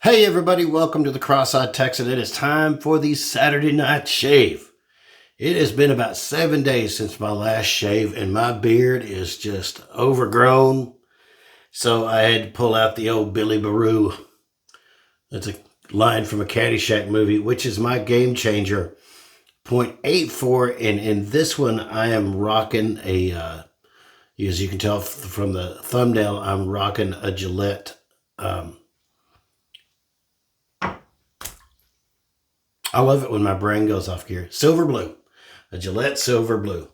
Hey everybody, welcome to the Cross-Eyed Texan. It is time for the Saturday night shave. It has been about 7 days since my last shave and my beard is just overgrown. So I had to pull out the old Billy Baroo. That's a line from a Caddyshack movie, which is my game changer. 0.84, and in this one I am rocking as you can tell from the thumbnail, I'm rocking a Gillette I love it when my brain goes off gear. Silver blue, a Gillette silver blue.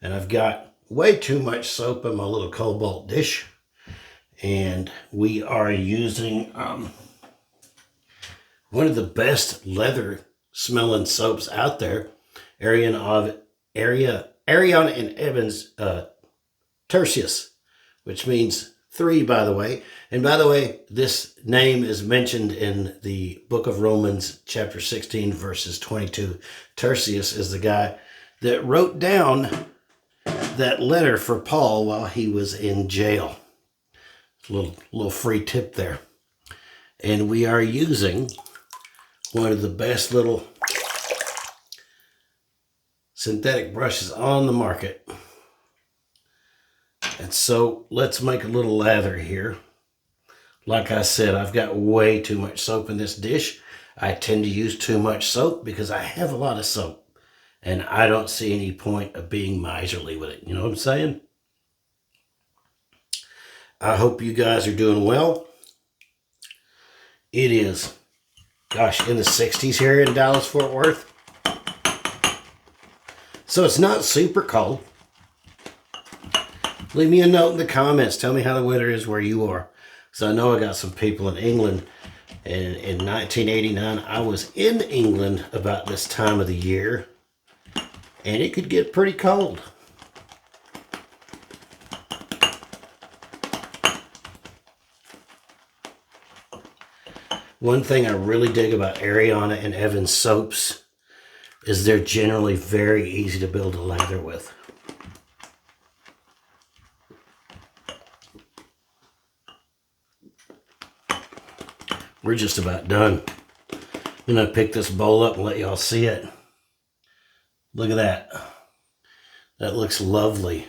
And I've got way too much soap in my little cobalt dish. And we are using one of the best leather smelling soaps out there, Ariana and Evans Tertius, which means 3, by the way. And by the way, this name is mentioned in the book of Romans, chapter 16, verses 22. Tertius is the guy that wrote down that letter for Paul while he was in jail. A little free tip there. And we are using one of the best little synthetic brushes on the market. And so let's make a little lather here. Like I said, I've got way too much soap in this dish. I tend to use too much soap because I have a lot of soap. And I don't see any point of being miserly with it. You know what I'm saying? I hope you guys are doing well. It is, gosh, in the 60s here in Dallas-Fort Worth. So it's not super cold. Leave me a note in the comments. Tell me how the weather is where you are. So I know I got some people in England. And in 1989, I was in England about this time of the year. And it could get pretty cold. One thing I really dig about Ariana and Evans soaps is they're generally very easy to build a lather with. We're just about done. I'm going to pick this bowl up and let y'all see it. Look at that. That looks lovely.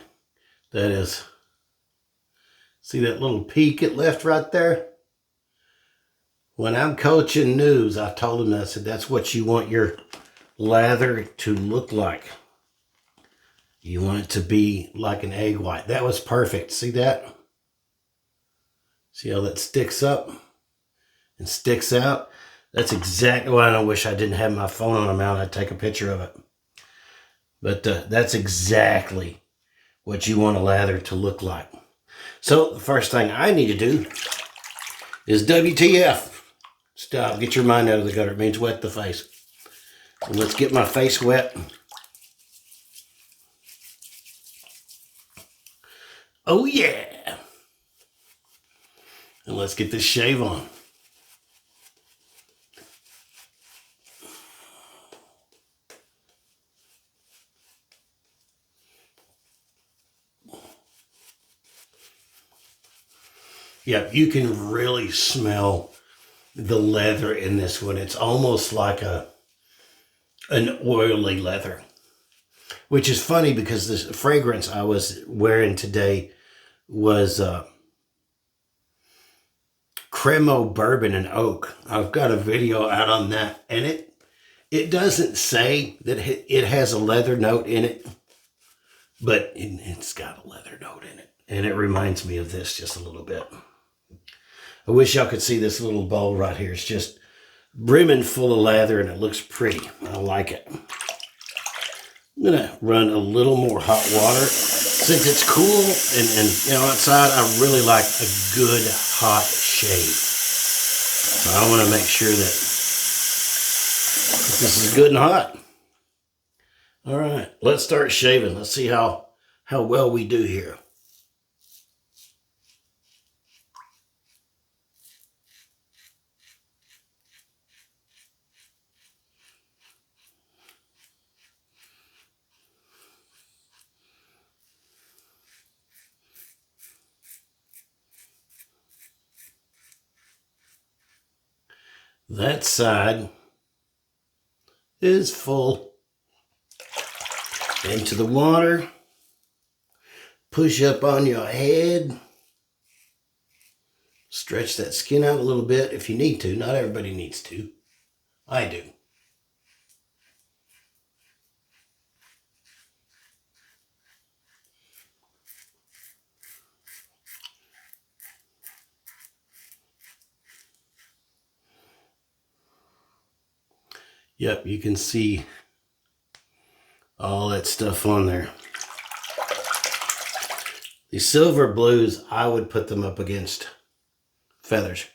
That is. See that little peak it left right there? When I'm coaching news, I told them that. I said, that's what you want your lather to look like. You want it to be like an egg white. That was perfect. See that? See how that sticks up and sticks out? That's exactly why I wish I didn't have my phone on a mount. I'd take a picture of it. But that's exactly what you want a lather to look like. So the first thing I need to do is WTF. Stop. Get your mind out of the gutter. It means wet the face. So let's get my face wet. Oh yeah. And let's get this shave on. Yeah, you can really smell the leather in this one. It's almost like an oily leather, which is funny because the fragrance I was wearing today was Cremo Bourbon and Oak. I've got a video out on that, and it doesn't say that it has a leather note in it, but it's got a leather note in it, and it reminds me of this just a little bit. I wish y'all could see this little bowl right here. It's just brimming full of lather, and it looks pretty. I like it. I'm going to run a little more hot water. Since it's cool and you know, outside, I really like a good hot shave. So I want to make sure that this is good and hot. All right, let's start shaving. Let's see how well we do here. That side is full. Into the water. Push up on your head. Stretch that skin out a little bit if you need to. Not everybody needs to. I do. Yep, you can see all that stuff on there. The silver blues, I would put them up against feathers.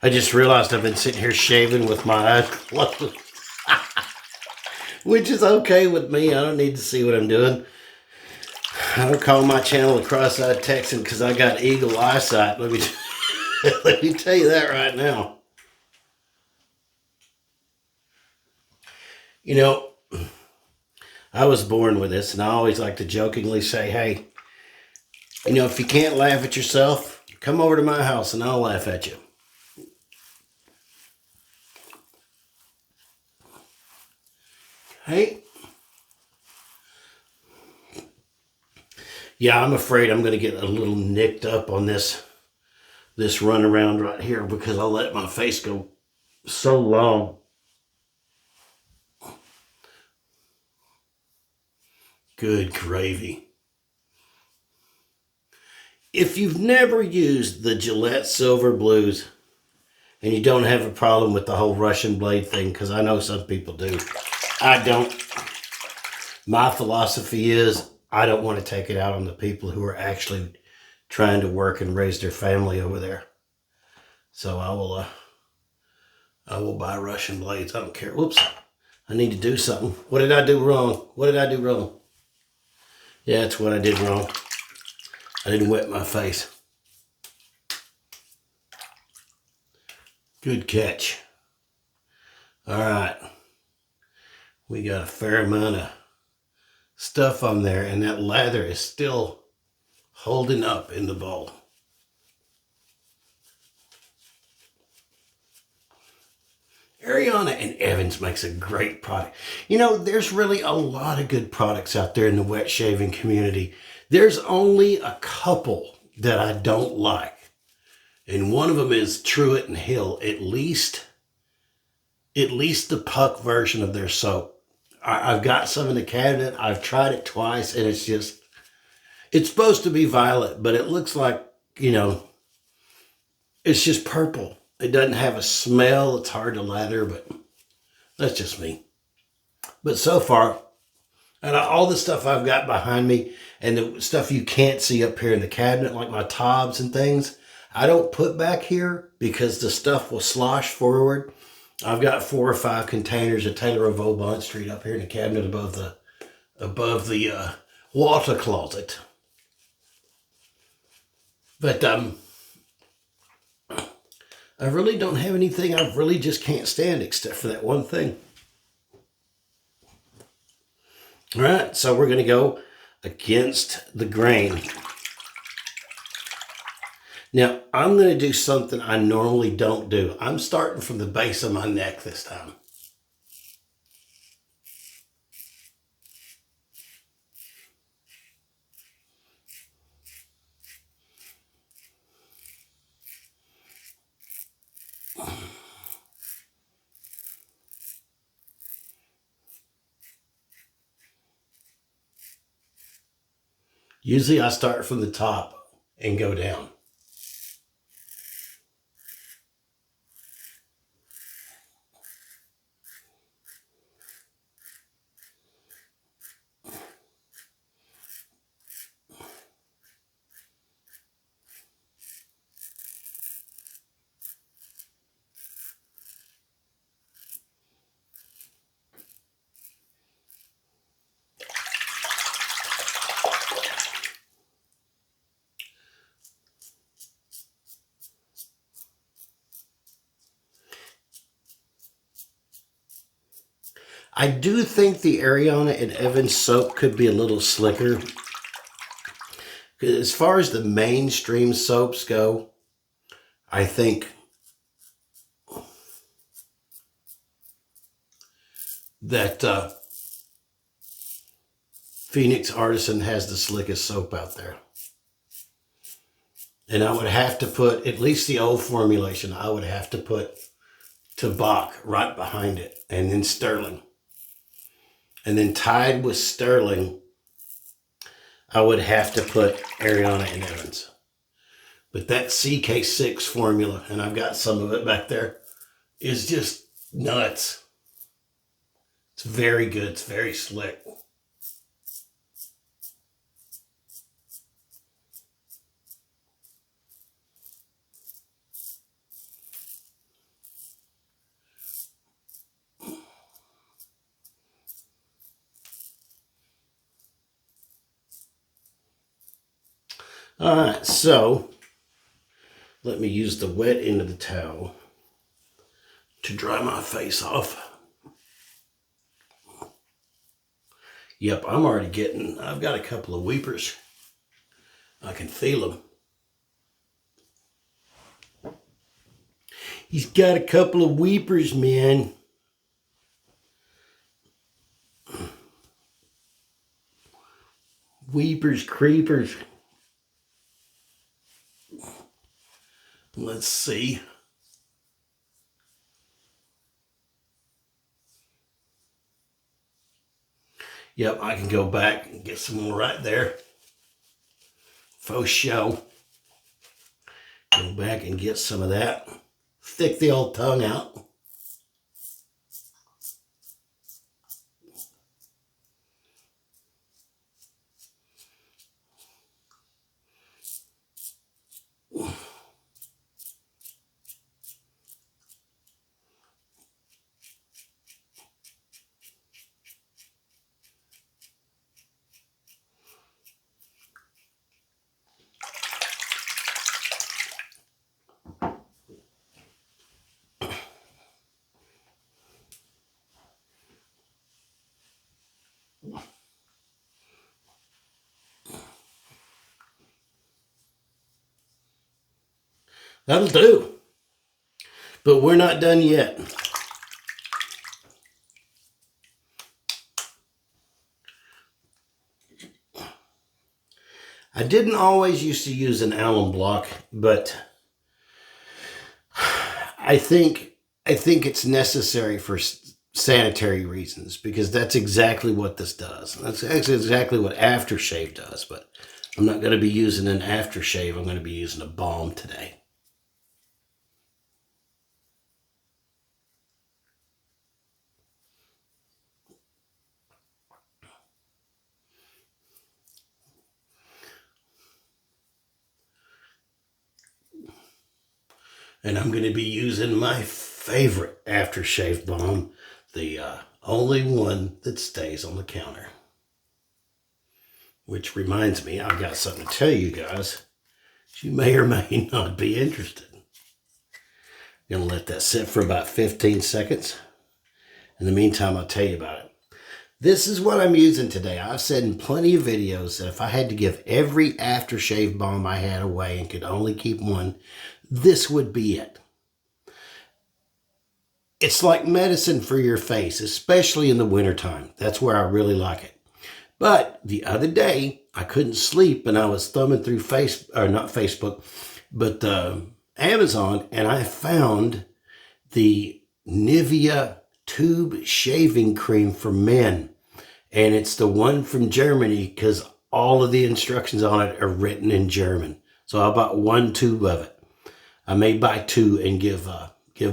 I just realized I've been sitting here shaving with my eyes closed. Which is okay with me. I don't need to see what I'm doing. I don't call my channel a cross-eyed Texan because I got eagle eyesight. Let me tell you that right now. You know, I was born with this, and I always like to jokingly say, hey, you know, if you can't laugh at yourself, come over to my house and I'll laugh at you. Hey. Yeah, I'm afraid I'm going to get a little nicked up on this run around right here because I let my face go so long. Good gravy. If you've never used the Gillette Silver Blues and you don't have a problem with the whole Russian blade thing, because I know some people do, I don't. My philosophy is I don't want to take it out on the people who are actually trying to work and raise their family over there. So I will buy Russian blades. I don't care. Whoops. I need to do something. What did I do wrong? What did I do wrong? Yeah, that's what I did wrong. I didn't wet my face. Good catch. All right. We got a fair amount of stuff on there, and that lather is still holding up in the bowl. Ariana and Evans makes a great product. You know, there's really a lot of good products out there in the wet shaving community. There's only a couple that I don't like. And one of them is Truett and Hill. At least the puck version of their soap. I've got some in the cabinet. I've tried it twice, and it's supposed to be violet, but it looks like, you know, it's just purple. It doesn't have a smell. It's hard to lather, but that's just me. But so far, and all the stuff I've got behind me and the stuff you can't see up here in the cabinet, like my tobs and things, I don't put back here because the stuff will slosh forward. I've got 4 or 5 containers of Taylor of Vauban Street up here in the cabinet above the water closet. But I really don't have anything I really just can't stand except for that one thing. All right, so we're going to go against the grain. Now, I'm going to do something I normally don't do. I'm starting from the base of my neck this time. Usually I start from the top and go down. I do think the Ariana and Evans soap could be a little slicker. As far as the mainstream soaps go, I think that Phoenix Artisan has the slickest soap out there. And I would have to put, at least the old formulation, I would have to put Tabak right behind it, and then Sterling. And then tied with Sterling, I would have to put Ariana and Evans. But that CK6 formula, and I've got some of it back there, is just nuts. It's very good. It's very slick. All right, so let me use the wet end of the towel to dry my face off. Yep, I'm already getting, I've got a couple of weepers. I can feel them. He's got a couple of weepers, man. Weepers, creepers. Let's see. Yep, I can go back and get some more right there. Faux show. Go back and get some of that. Stick the old tongue out. That'll do. But we're not done yet. I didn't always used to use an alum block, but I think it's necessary for sanitary reasons, because that's exactly what this does. That's actually exactly what aftershave does, but I'm not going to be using an aftershave. I'm going to be using a balm today. And I'm going to be using my favorite aftershave balm, the only one that stays on the counter. Which reminds me, I've got something to tell you guys. You may or may not be interested. I'm going to let that sit for about 15 seconds. In the meantime, I'll tell you about it. This is what I'm using today. I've said in plenty of videos that if I had to give every aftershave balm I had away and could only keep one, this would be it. It's like medicine for your face, especially in the wintertime. That's where I really like it. But the other day, I couldn't sleep and I was thumbing through Amazon, and I found the Nivea tube shaving cream for men. And it's the one from Germany, because all of the instructions on it are written in German. So I bought one tube of it. I may buy two and give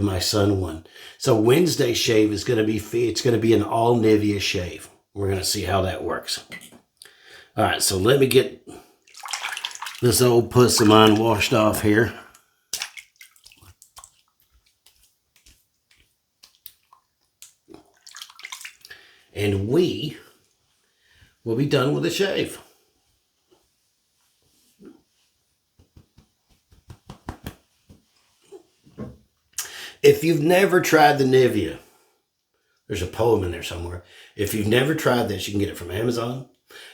my son one. So Wednesday shave is going to be it's going to be an all Nivea shave. We're going to see how that works. All right, so let me get this old puss of mine washed off here. And we will be done with the shave. If you've never tried the Nivea, There's a poem in there somewhere. If you've never tried this, you can get it from Amazon.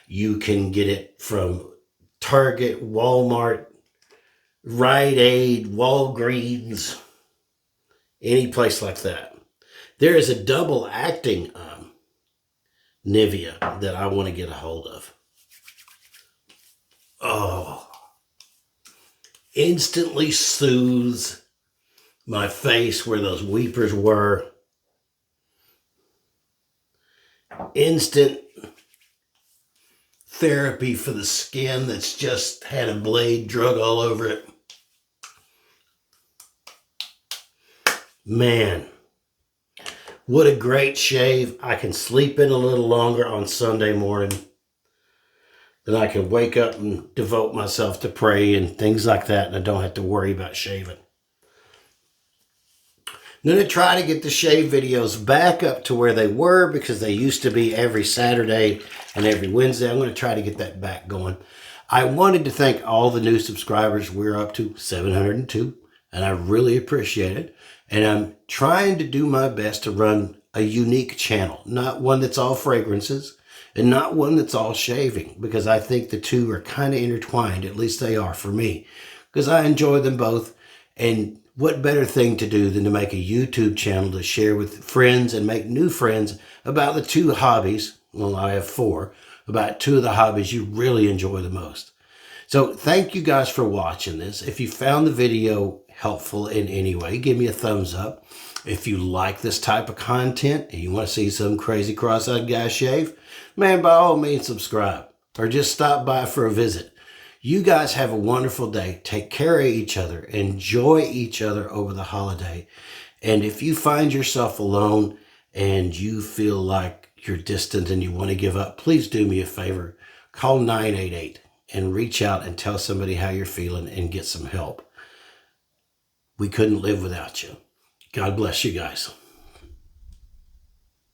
You can get it from Target, Walmart, Rite Aid, Walgreens, any place like that. There is a double acting Nivea that I want to get a hold of. Oh, instantly soothes my face where those weepers were. Instant therapy for the skin that's just had a blade drug all over it. Man, what a great shave. I can sleep in a little longer on Sunday morning. Then I can wake up and devote myself to pray and things like that, and I don't have to worry about shaving. I'm going to try to get the shave videos back up to where they were, because they used to be every Saturday and every Wednesday. I'm going to try to get that back going. I wanted to thank all the new subscribers. We're up to 702, and I really appreciate it. And I'm trying to do my best to run a unique channel, not one that's all fragrances and not one that's all shaving, because I think the two are kind of intertwined. At least they are for me, because I enjoy them both. And what better thing to do than to make a YouTube channel to share with friends and make new friends about the two hobbies. Well, I have 4, about 2 of the hobbies you really enjoy the most. So thank you guys for watching this. If you found the video helpful in any way, give me a thumbs up. If you like this type of content and you want to see some crazy cross-eyed guy shave, man, by all means subscribe or just stop by for a visit. You guys have a wonderful day. Take care of each other. Enjoy each other over the holiday. And if you find yourself alone and you feel like you're distant and you want to give up, please do me a favor. Call 988 and reach out and tell somebody how you're feeling and get some help. We couldn't live without you. God bless you guys.